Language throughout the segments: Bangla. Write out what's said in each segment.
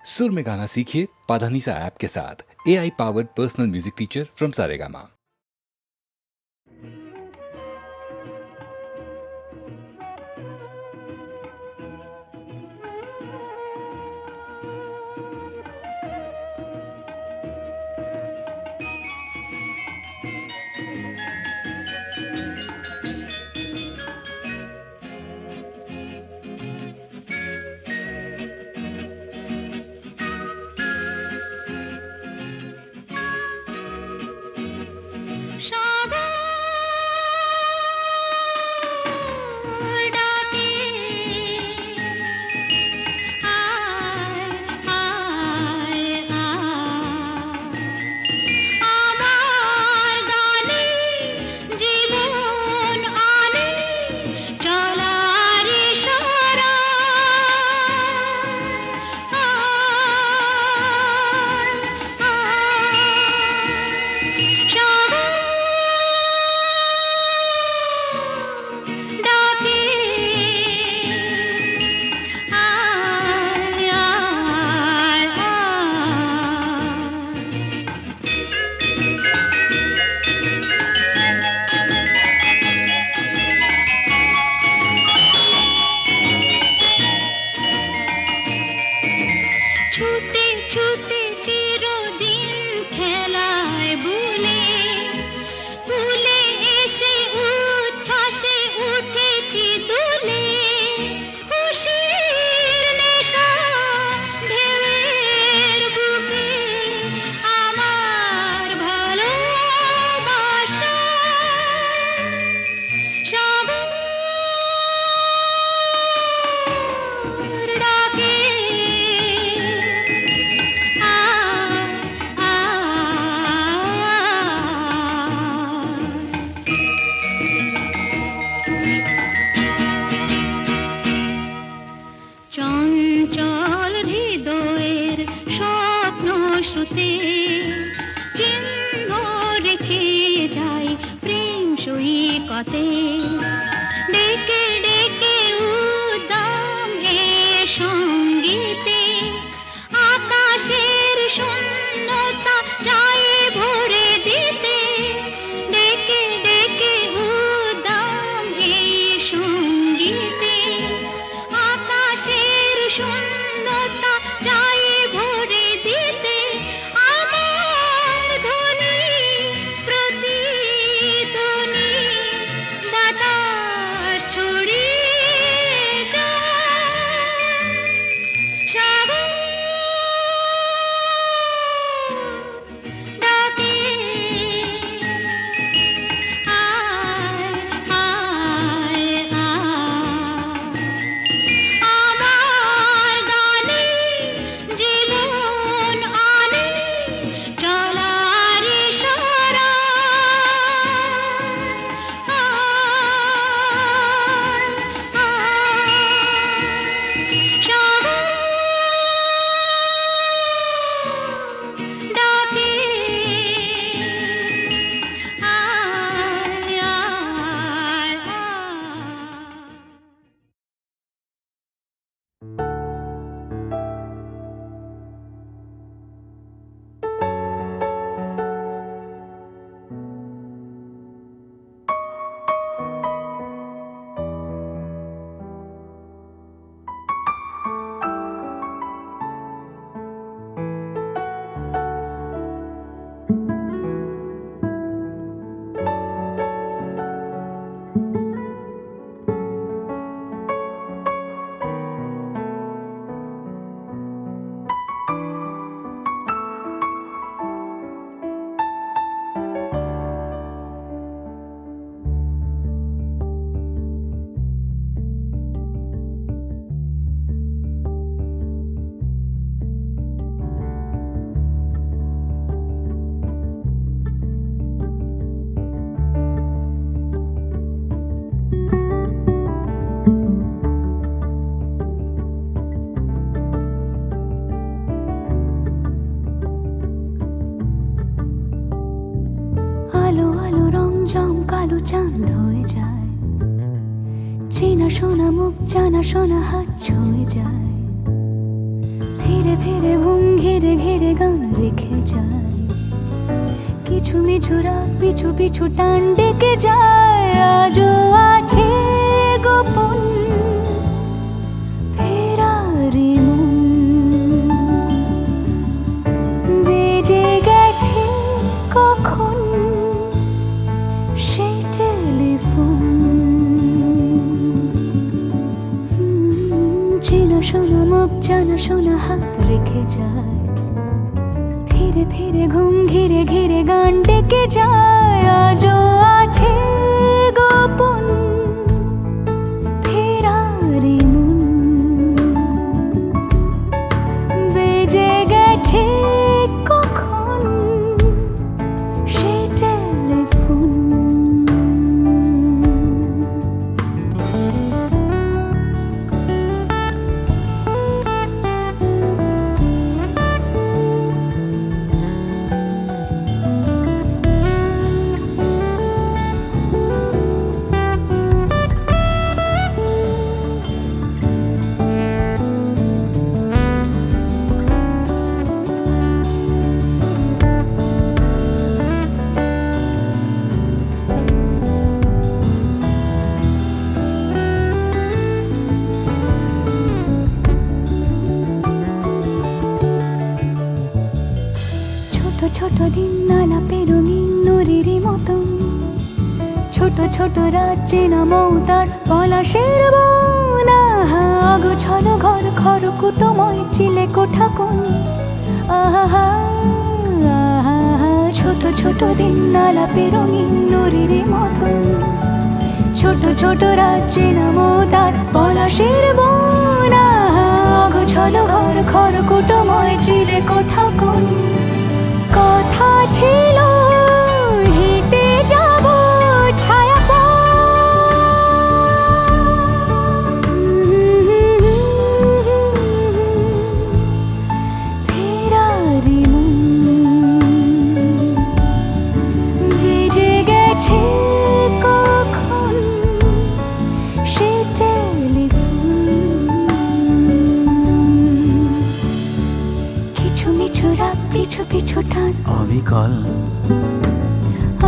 सुर में गाना सीखिए पाधानीसा ऐप के साथ। AI powered personal music teacher from Saregama. কালো চাঁদ হয়ে যায়, চেনা শোনা মুখ জানা শোনা হাত ছুঁয়ে যায়, ফিরে ফিরে ঘুম ঘিরে ঘিরে গান রেখে যায়, কিছু মিছু রাত পিছু পিছু টান ডেকে যায়। আজও আছে গোপন ফেরারি মন, বেজে গেছে কখন সেই টেলিফোন। চেনা শোনা মুখ জানা শোনা হাত রেখে যায়, ফিরে ফিরে ঘুম ঘিরে ঘিরে গান ডেকে যায়। আজও আছে গোপন ফেরারি মন, বেজে গেছে কখন সে টেলিফোন। ছোট দিন নালা রঙিন নুরির মতন, ছোট ছোট রাত চেনা মৌতার পলাশের বন। অগোছালো ঘর খড়কুটোময় চিলে কোঠা কোন। আহা ছোট ছোট দিন নালা রঙিন নুরির মতন, ছোট ছোট রাত চেনা মৌতার পলাশের বন। অগোছালো ঘর খড়কুটোময় চিলে কোঠা কোন। কথা ছিল হেঁটে যাব ছায়া ফেরারি মন, ভেজে গেছে কখন সে টেলিফোন। কিছু মিছু রাত পিছু পিছু টান অবিকল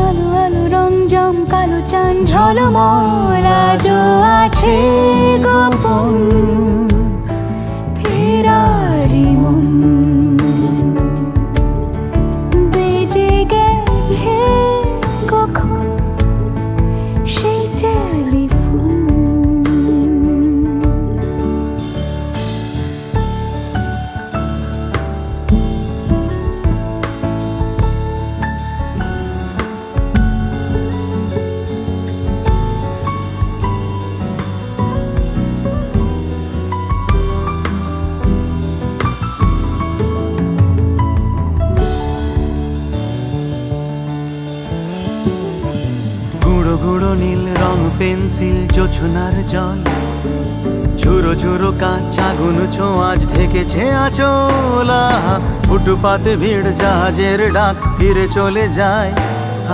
আলো আলো রং জম কালো চান ঝলমল। আজও আছে গোপন ফেরারি মন, বেজে গেছে কখন সেই টেলিফোন। গুঁড়ো গুঁড়ো নীল রং পেন্সিল জোছনার জল, ঝুরো ঝুরো কাঁচ আগুন ছোঁয়াজ ঢেকেছে আঁচলা। ফুটপাতে ভিড় জাহাজের ডাক ফিরে চলে যায়।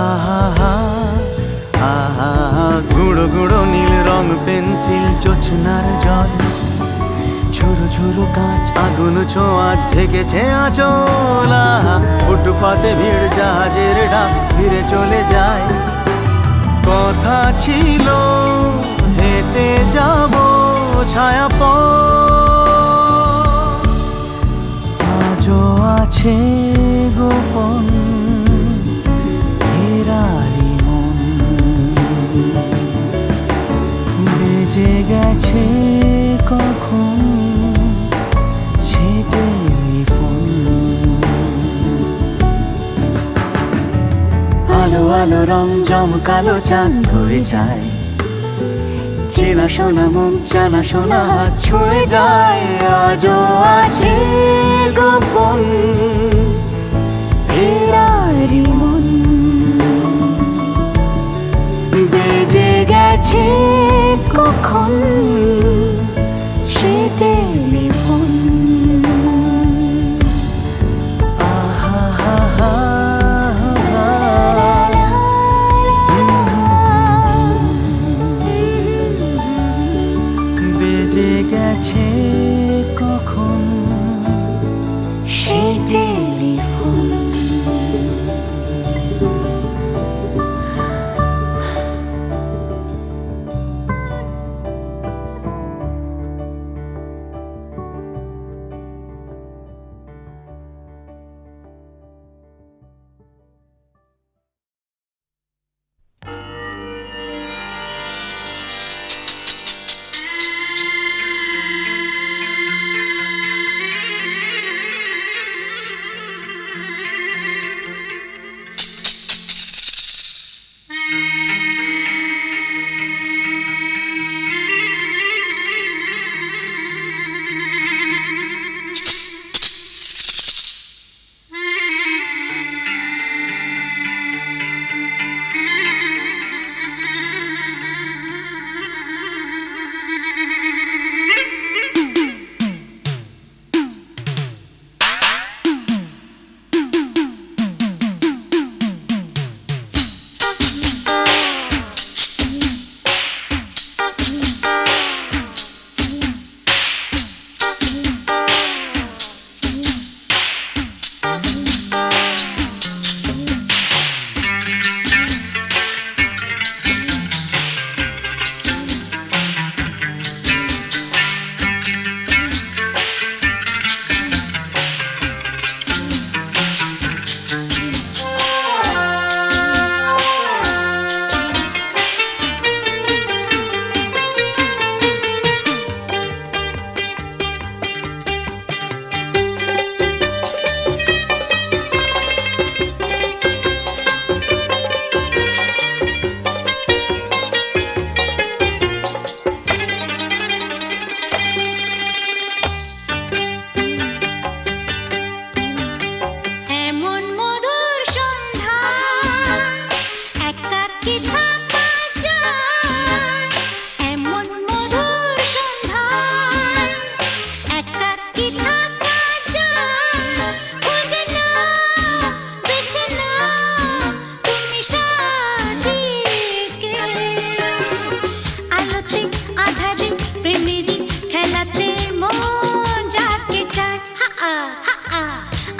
আহা হা আহা গুঁড়ো গুঁড়ো নীল রং পেন্সিল জোছনার জল, ঝুরো ঝুরো কাঁচ আগুন ছোঁয়াজ ঢেকেছে আঁচলা। ফুটপাতে ভিড় জাহাজের ডাক ফিরে চলে যায়। কথা ছিল হেঁটে যাব ছায়া আজও আছে গোপন ফেরারি মন, বেজে গেছে কখন সে টেলিফোন। আলো আলো রং জমকালো চাঁদ ধরে যায়, চেনা শোনা মুখ জানা শোনা হাত ছুঁয়ে যায়। আজও আছে গোপন ফেরারি মন, বেজে গেছে কখন সে টেলিফোন। বেজে গেছে কখন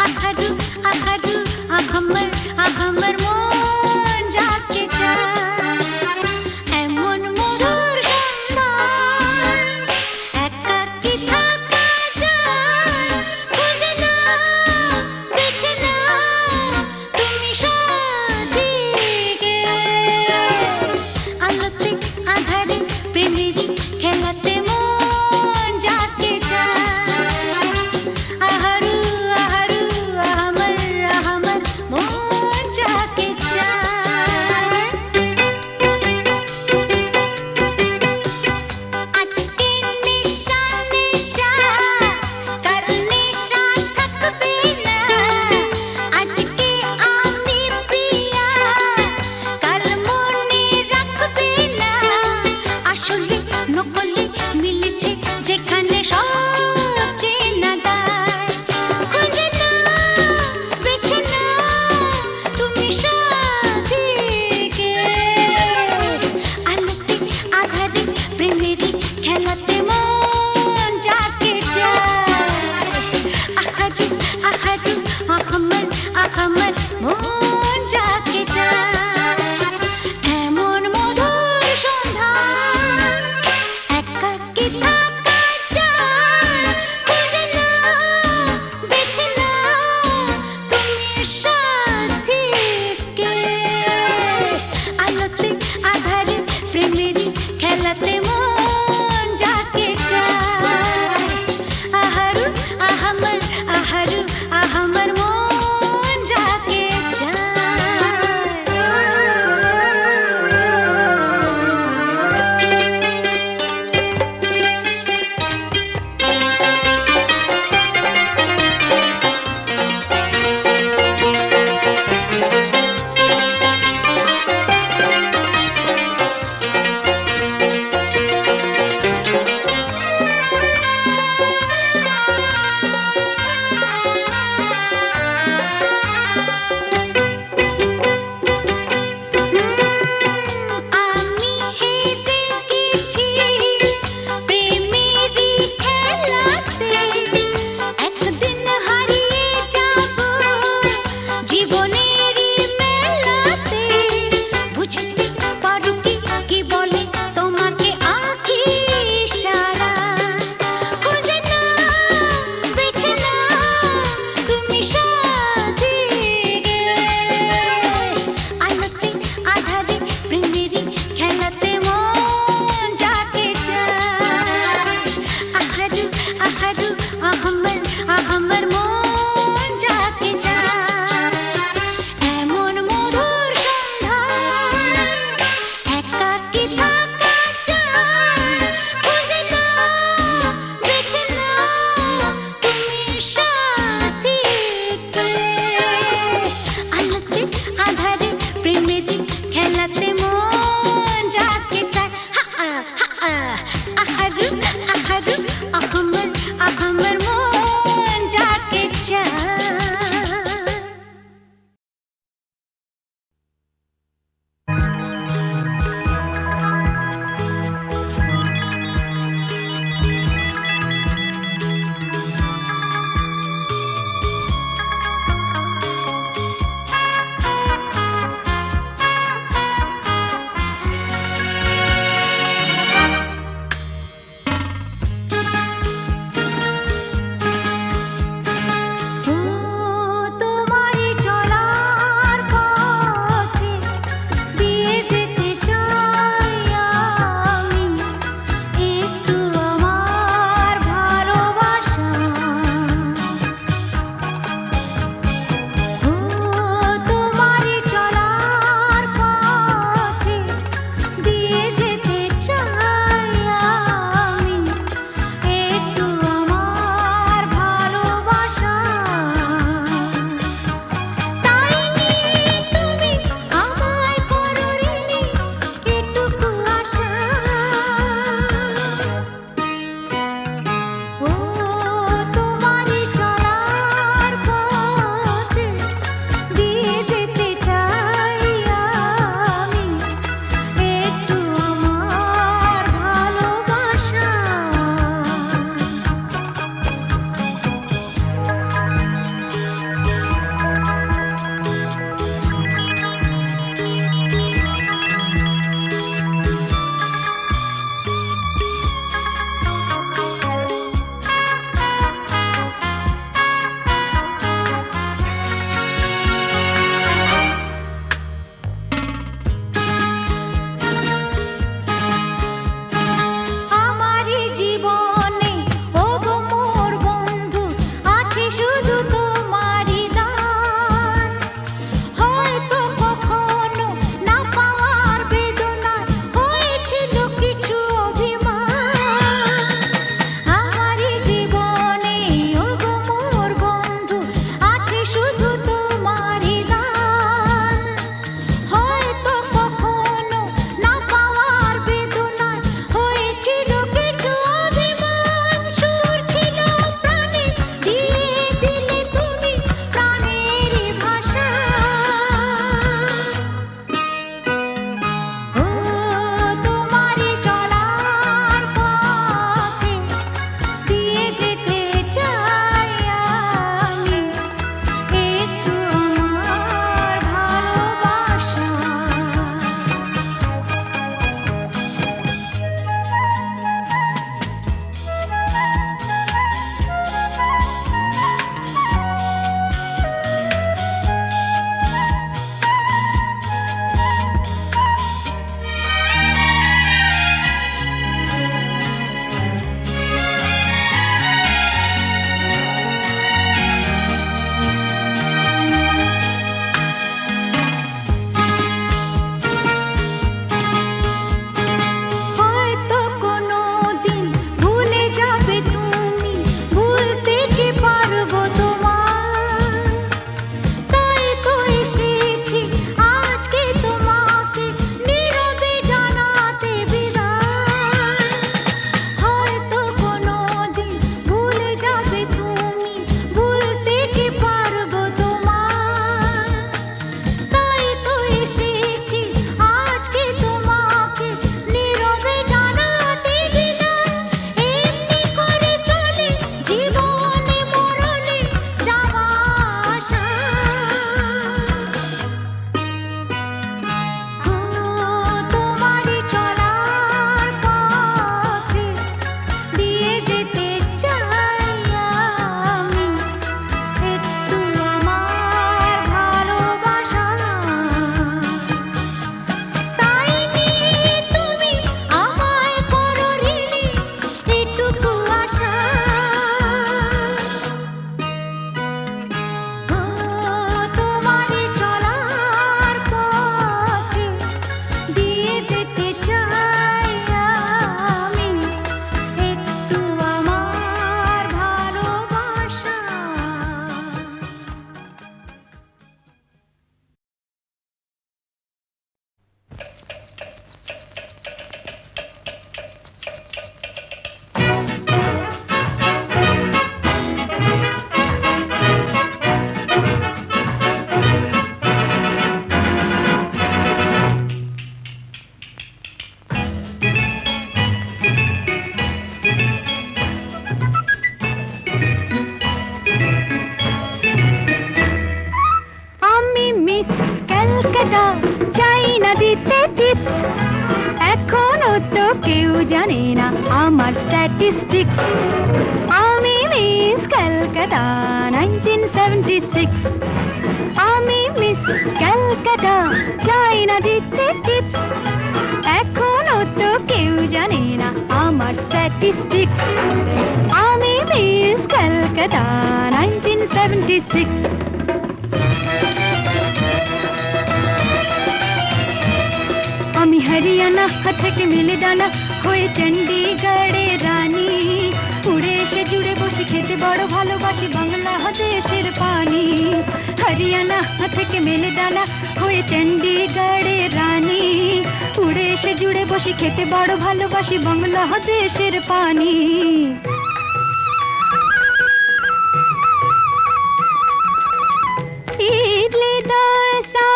আহারু আহারু আহাম্মর মন যাকে চায় এমন মধুর সন্ধান একাকী থাকা যায় খুঁজে নাও বেছে নাও তুমি সাথীকে আলোতে আধারে প্রেমেরই খেলাতে মন যাকে চায় আহারু আহারু আহাম্মর মন যাকে চায় আজকে নিশা নিশা কাল নিশা থাকবে না আজকে আমি প্রিয়া কাল মনে রাখবে না আসলে নকলে মিলেছে যেখানে সব চেনা দায় খুঁজে নাও বেছে নাও তুমি সাথীকে আলোতে আধারে প্রেমেরই খেলাতে মন যাকে চায় আহারু আহারু আহাম্মর মন যাকে চায় এমন মধুর সন্ধান একাকী থাকা যায় খুঁজে নাও বেছে নাও তুমি সাথীকে আলোতে আধারে প্রেমেরই খেলাতে মন যাকে চায় আহারু আহাম্মর মন যাকে চায় ক্যালকাটা, চাই না দিতে টিপস, এখনো তো কেউ জানে না আমার স্ট্যাটিস্টিক্স। আমি মিস ক্যালকাটা 1976, আমি মিস ক্যালকাটা, চাই না দিতে টিপস, এখনো তো কেউ জানে না আমার স্ট্যাটিস্টিক্স। আমি মিস ক্যালকাটা 1976। আমি হরিয়ানা থেকে মিলে ডানা হয়ে চণ্ডীগড়ের রানী, উড়ে এসে জুড়ে বসে খেতে বড় ভালোবাসি বাংলাদেশের পানি। হরিয়ানা থেকে মেলে ডানা হয়ে চণ্ডীগড়ের রানী, উড়ে এসে জুড়ে বসে খেতে বড় ভালোবাসি বাংলাদেশের পানি। ইডলি দোসা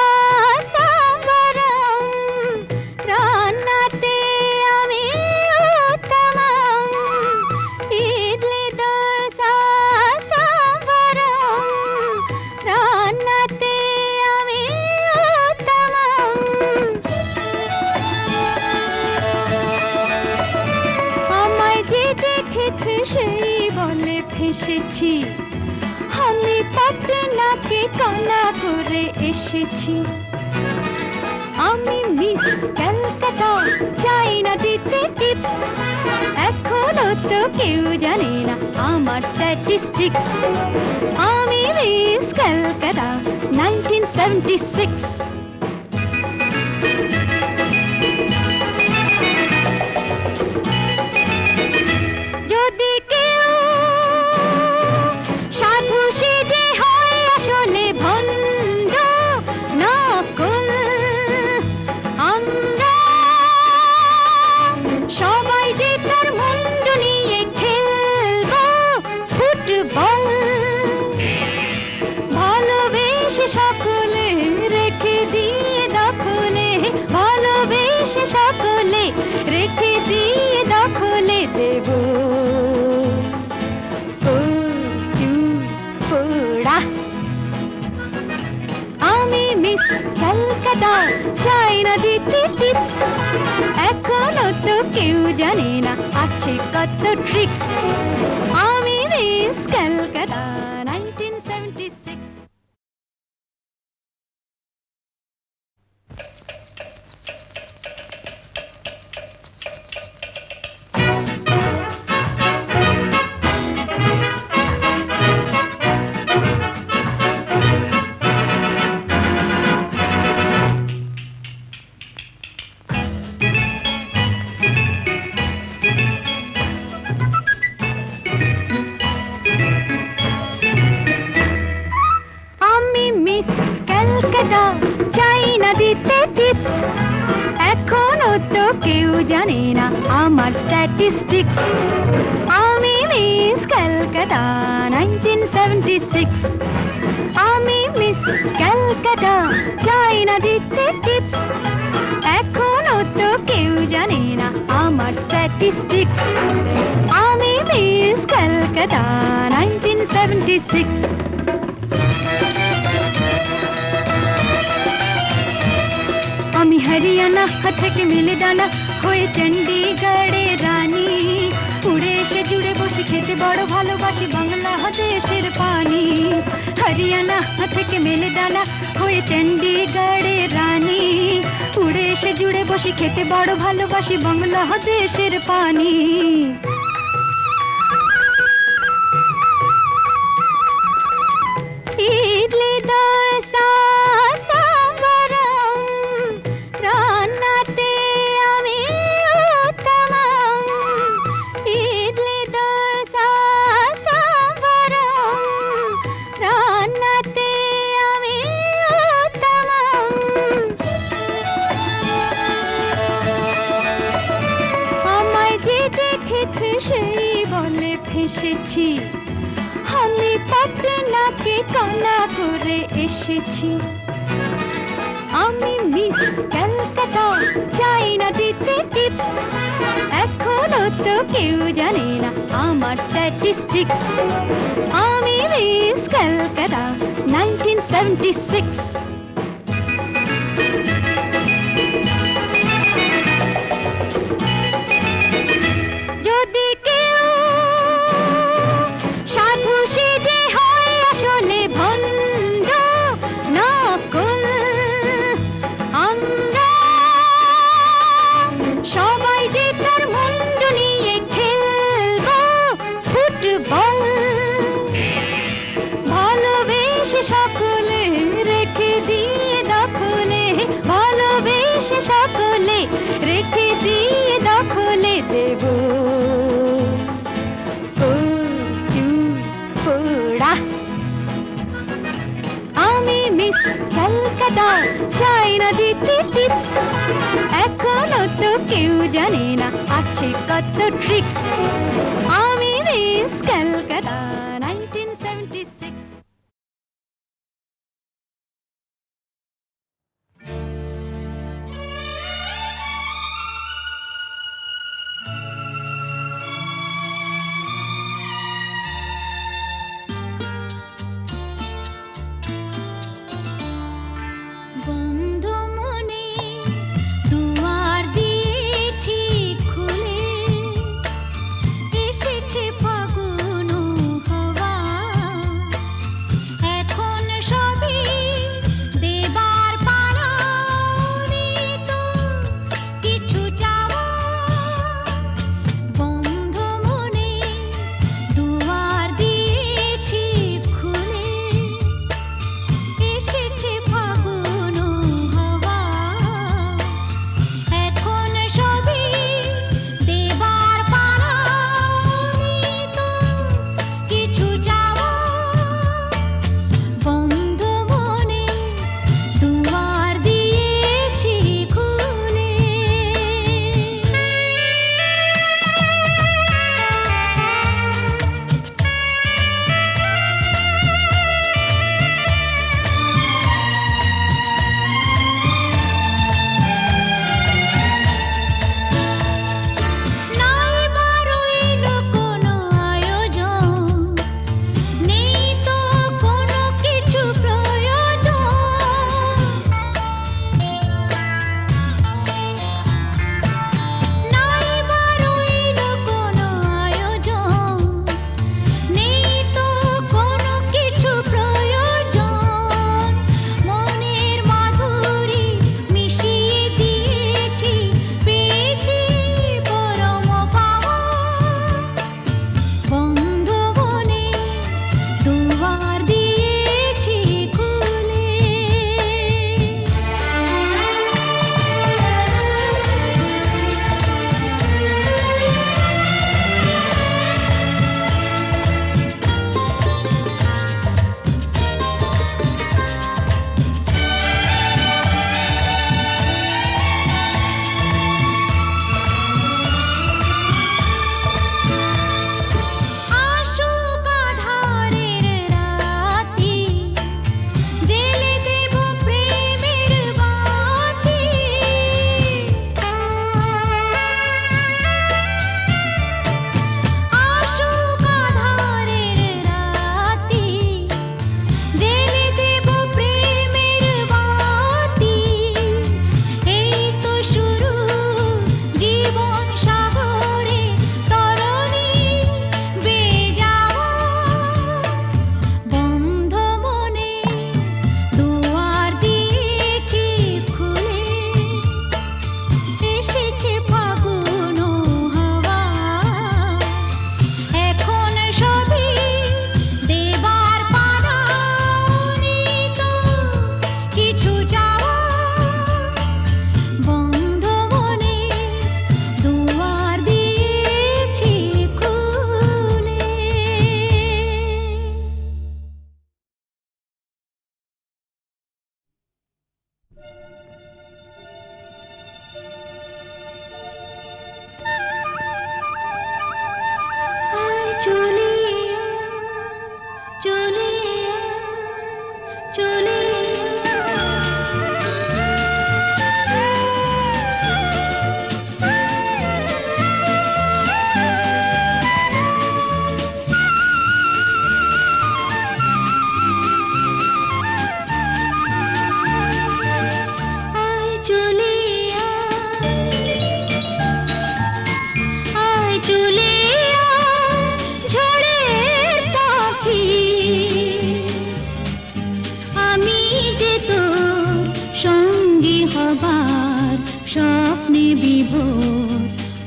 সাম্বারম, রান্নাতে আমি উত্তমম। ইডলি দোসা সাম্বারম, রান্নাতে আমি উত্তমম। আমায় যে দেখেছে সেই বলে ফেসেছি, আমি পাটনাকে কানা করে এসেছি। আমি মিস ক্যালকাটা, চাই না দিতে টিপস, এখনো তো কেউ জানে না আমার স্ট্যাটিস্টিক্স। আমি মিস ক্যালকাটা 1976। যদি কেউ সাধু সেজে হয় আসলে ভণ্ড নকল, আমরা সবাই যে তার মুন্ডু নিয়ে খেলবো ফুটবল। ভালোবেসে সকলে রেখে দিয়ে দখলে, ভালোবেসে সকলে রেখে দিয়ে দখলে দেব পোড়া। আমি মিস ক্যালকাটা, চাই না দিতে টিপস, এখনো তো কেউ জানে না আছে কত ট্রিক্স। আমি মিস ক্যালকাটা 1976। চাই না দিতে টিপস, এখনো তো কেউ জানে না আমার স্ট্যাটিস্টিক্স। আমি মিস ক্যালকাটা 1976, আমি মিস ক্যালকাটা, চাই না দিতে টিপস, এখনো তো কেউ জানে না আমার স্ট্যাটিস্টিক্স। আমি মিস ক্যালকাটা 1976। আমি হরিয়ানা থেকে মিলে ডানা হয়ে চণ্ডীগড়ের রানী, উড়ে এসে জুড়ে বসে খেতে বড় ভালোবাসি বাংলাদেশের পানি। হরিয়ানা থেকে মেলে ডানা হয়ে চণ্ডীগড়ের রানী, উড়ে এসে জুড়ে বসে খেতে বড় ভালোবাসি বাংলাদেশের পানি। ইডলি দোসা সাম্বারম, রান্নাতে আমি উত্তমম। ইডলি দোসা সাম্বারম, রান্নাতে আমি উত্তমম। আমায় যে দেখেছে সেই বলে ফেসেছি, আমি পাটনাকে কানা করে এসেছি। আমি মিস ক্যালকাটা, চাই না দিতে টিপস, এখনো তো কেউ জানে না আমার স্ট্যাটিস্টিক্স। আমি মিস ক্যালকাটা 1976। ভালোবেসে সকলে রেখে দিয়ে দখলে, ভালোবেসে সকলে রেখে দিয়ে দখলে দেব পোড়া। আমি মিস ক্যালকাটা, চাই না দিতে টিপস, এখনো তো কেউ জানে না আছে কত ট্রিক্স। আমি মিস ক্যালকাটা 1976।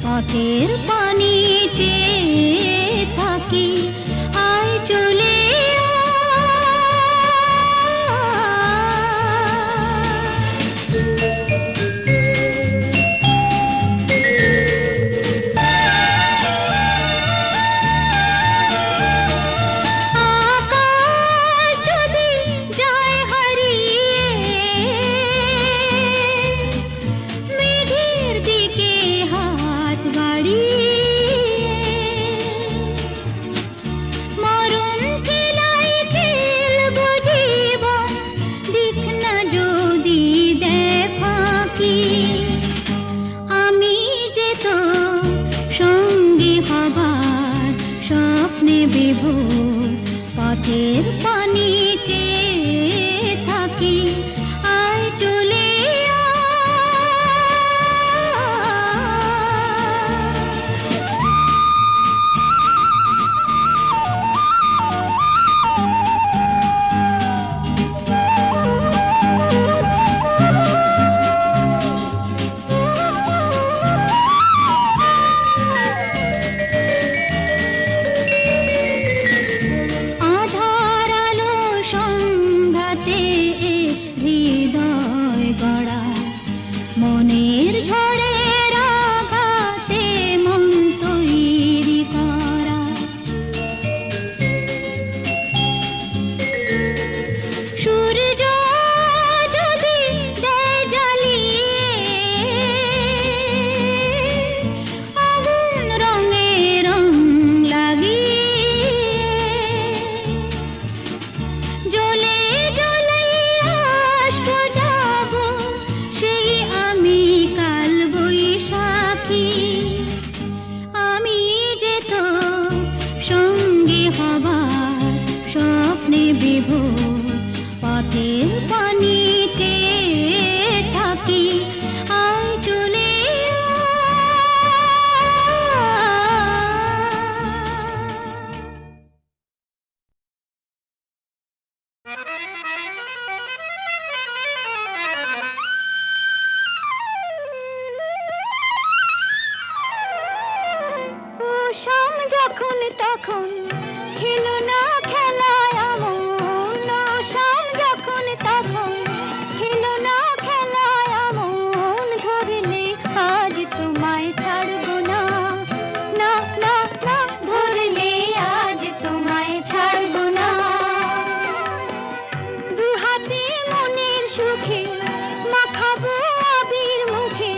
পথের পানি চেয়ে থাকি, আয় চলে আয়। সংঘাতে এ হৃদয় গড়া, মনের ঝড়ের আঘাতে মন তৈরি করা। সূর্য যদি দেয় জ্বালিয়ে আগুন রঙে রং লাগিয়ে, জ্বলে জ্বলে আসবো যাবো সেই আমি কাল বৈশাখী। আমি যে তো সঙ্গী হবার স্বপ্নে বিভোর, পথের পানি চেয়ে থাকি। আয় চলে শাম যখন তখন খেলো না খেলায় আমন, শাম যখন তখন খেলো না খেলায় আমন, ধরলে আজ তোমায় ছাড়বো না, না না না, ধরলে আজ তোমায় ছাড়বো না। দুহাতে মনের সুখে মাখাবো আবির মুখে,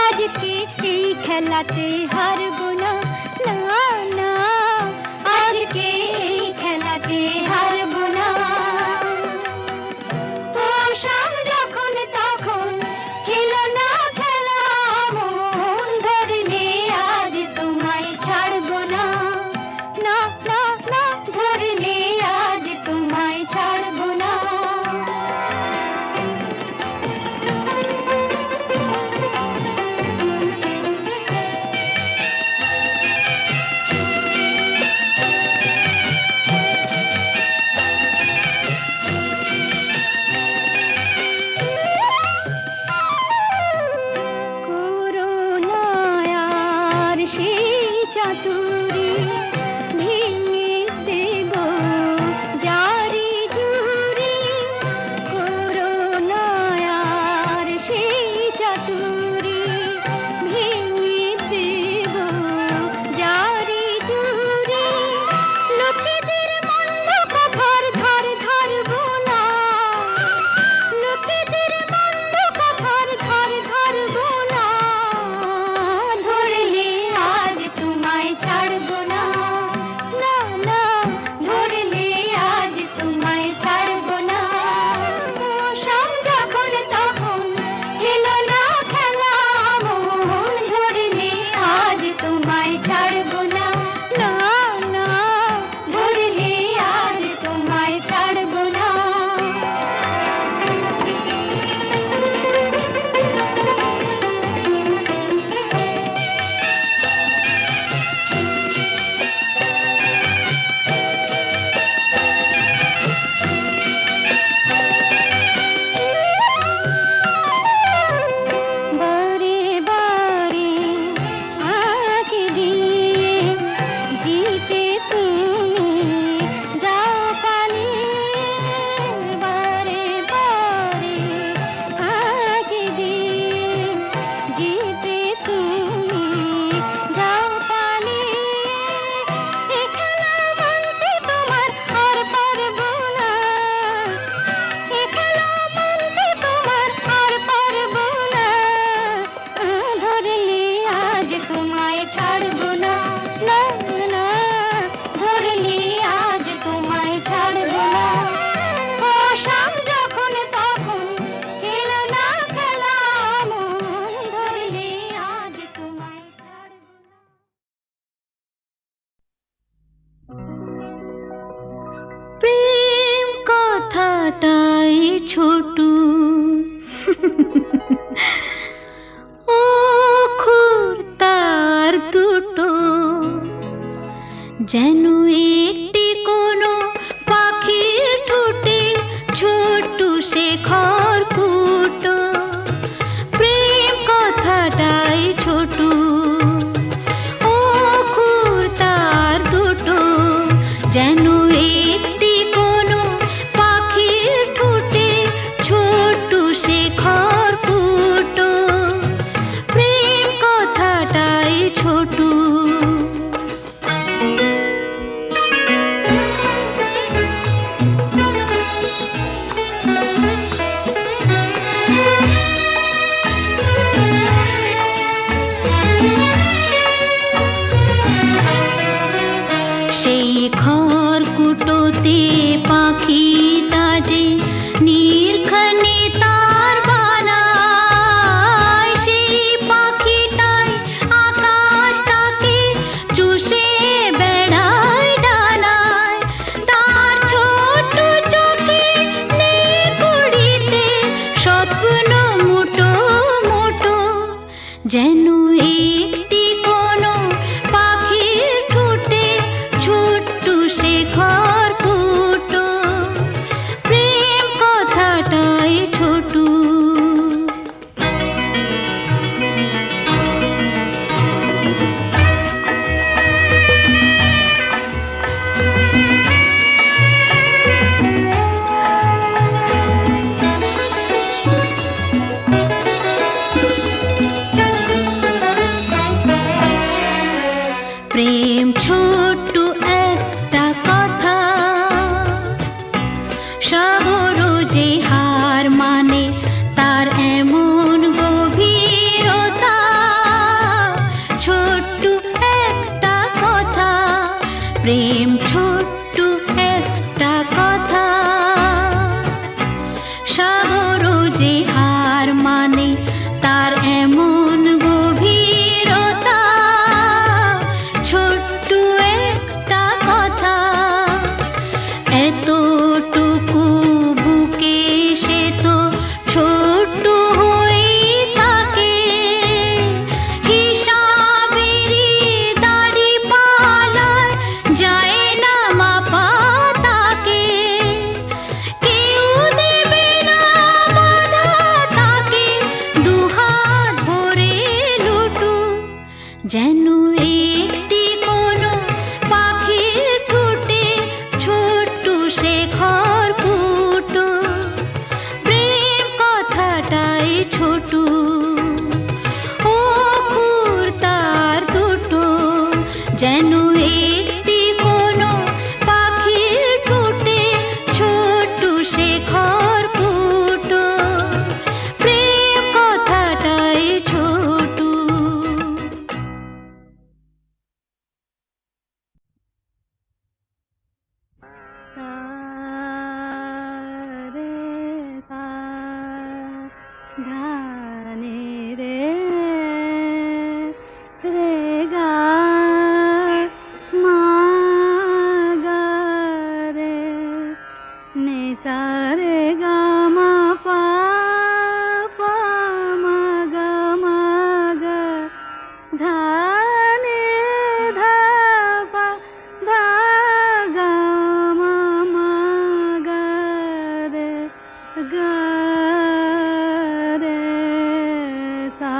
আজকে এই খেলাতে হারবো না, না না, আজকে এই খেলাতে হারবো না। ও শাম যখন তখন খেলো না খেলা মন, ধরলে আজ তোমায় ছাড়বো না, না না না, ধরলে আজ তোমায় ছাড়বো না। করুণায়ার সেই চাতুরী ভেঙে দেব জারি জুড়ি, করুণায়ার সেই চাতুরী ভেঙে দেব জারি জুড়ি। লোকেদের মন্দ কথার ধার ধারবো না, লোকেদের মন্দ কথার ধার ধারবো না, ধরলে আজ তোমায় ছাড়বো না, না না, ধরলে আজ তোমায় ছাড়বো না। ও শাম যখন তখন খেলো না খেলা মন, ধরলে আজ তোমায় ছাড়বো না, না না, ধরলে আজ তোমায় ছাড়বো না। বারে বারে আঁকি দিয়ে জিতে তুমি যাও পালিয়ে, বারে বারে আঁকি দিয়ে জিতে তুমি যাও পালিয়ে। এ খেলা মানতে তোমার আর পারবো না, এ খেলা মানতে তোমার আর পারবো না, ধরলে আজ তোমায় ছাড়বো না, না না, ধরলে আজ তোমায় ছাড়বো না। ও শাম যখন তখন খেলো না খেলা মন, ধরলে আজ তোমায় ছাড়বো না। প্রেম কথাটাই ছোট, অক্ষর তার দুটো, যেন একটি কোনো পাখির ঠোঁটে ছোট্ট শেখর ফুটো। প্রেম কথাটাই ছোট, অক্ষর তার দুটো, যেন একটি কোনো পাখি উড়তে পাখিটা যে নির্ঘনে তার বানায়, সেই পাখিটাই আকাশটাকে চুষে বেড়ায় ডানায়। তার ছোট চোখে নেই কুড়িতে স্বপ্ন মুটো মুটো, যেন একটি কোনো পাখির ঠোঁটে ছোট্ট শেখর ফুটো, প্রেম কথাটাই ছোট। প্রেম ছোট্ট একটা কথা, সাগর যে হার মানে তার এমন গভীরতা। ছোট্ট একটা কথা, প্রেম ছোট্ট একটা কথা, সাগর যে হার মানে তার এমন গভীরতা। ছোট্ট একটা কথা, এতটুকু বুকে সে তো ছোট্ট হয়ে থাকে। হিসাবেরই দাড়ি পালায় যায় না মাপা তাকে, কেউ দেবে না বাধা তাকে দুহাত ভরে লুটু, যেন একটি কোনো পাখির ঠোঁটে ছোট্ট শেখর ফুটো, প্রেম কথাটাই ছোট। ও ফুল তার দুটো, যেন একটি কোনো পাখির ঠোঁটে ছোট্ট শেখর ফুটো, প্রেম কথাটাই ছোট। ধানে রে রে গা মা গা রে নে সা রে গা মা পা পা মা গা ধা নে ধা পা ধা গা মা গা রে গা রে সা।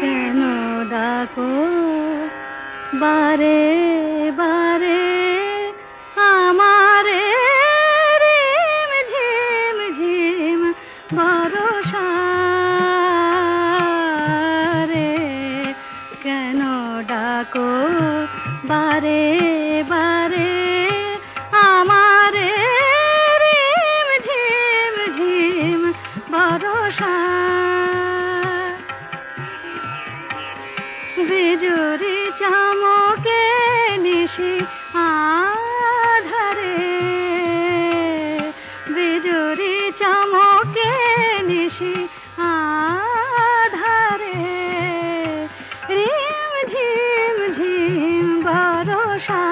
কেন ডাকো বারে বারে আমারে রিম ঝিম ঝিম বরষা রে, কেন ডাকো বারে বারে আমারে রিম ঝিম ঝিম বরষা। বিজুরি চমকে নিশি আধারে, বিজুরি চমকে নিশি আধারে রিম ঝিম ঝিম বরষা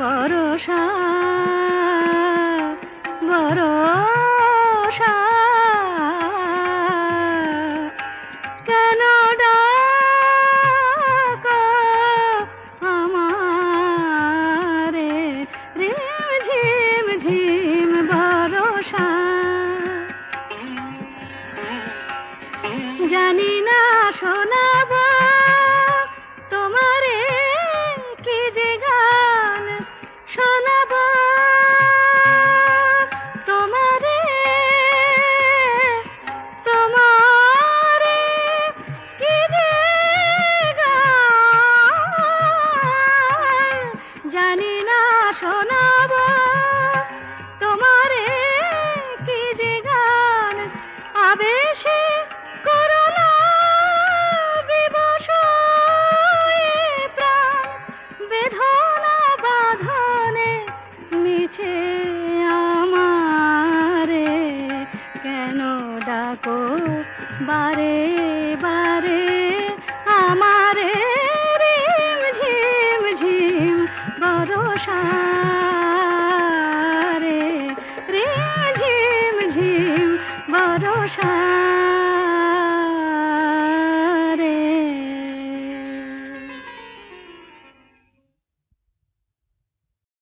বরষা বরষা।